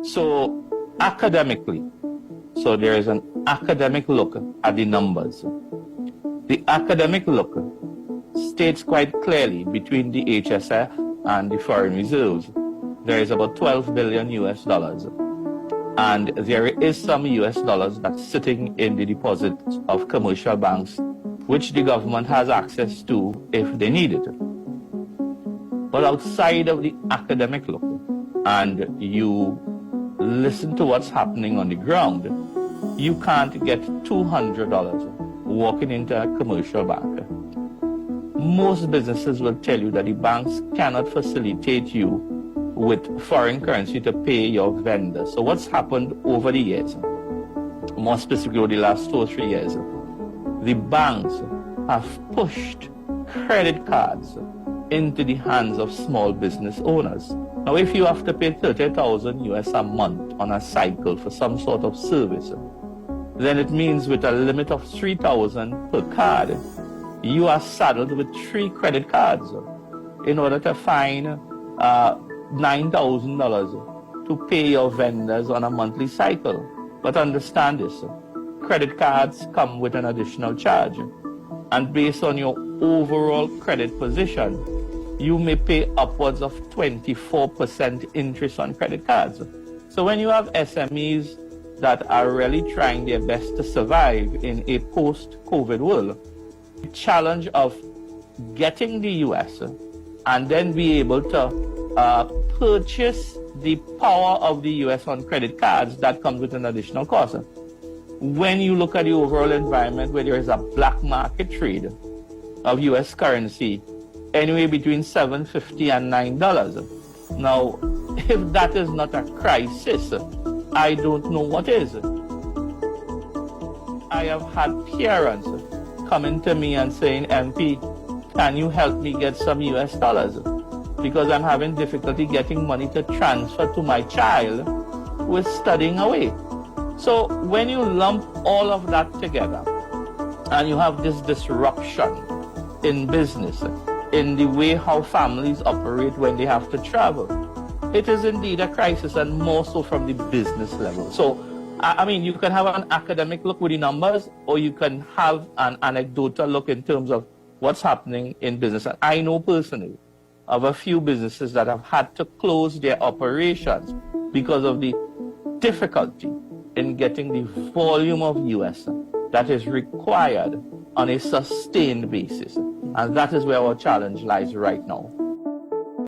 So academically, so there is an academic look at the numbers. The academic look states quite clearly between the HSF and the foreign reserves, there is about 12 billion US dollars. And there is some US dollars that's sitting in the deposits of commercial banks, which the government has access to if they need it. But outside of the academic look, and you listen to what's happening on the ground, you can't get $200 walking into a commercial bank. Most businesses will tell you that the banks cannot facilitate you with foreign currency to pay your vendors. So what's happened over the years, more specifically over the last 2 or 3 years, the banks have pushed credit cards into the hands of small business owners. Now, if you have to pay 30,000 US a month on a cycle for some sort of service, then it means with a limit of 3,000 per card, you are saddled with 3 credit cards in order to find $9,000 to pay your vendors on a monthly cycle. But understand this, credit cards come with an additional charge. And based on your overall credit position, you may pay upwards of 24% interest on credit cards. So when you have SMEs that are really trying their best to survive in a post-COVID world, the challenge of getting the US and then be able to purchase the power of the US on credit cards, that comes with an additional cost. When you look at the overall environment where there is a black market trade of US currency, anywhere between $7.50 and $9. Now, if that is not a crisis, I don't know what is. I have had parents coming to me and saying, MP, can you help me get some US dollars? Because I'm having difficulty getting money to transfer to my child who is studying away. So when you lump all of that together and you have this disruption in business, in the way how families operate when they have to travel, it is indeed a crisis, and more so from the business level. So, I mean, you can have an academic look with the numbers, or you can have an anecdotal look in terms of what's happening in business. And I know personally of a few businesses that have had to close their operations because of the difficulty in getting the volume of US that is required on a sustained basis. And that is where our challenge lies right now.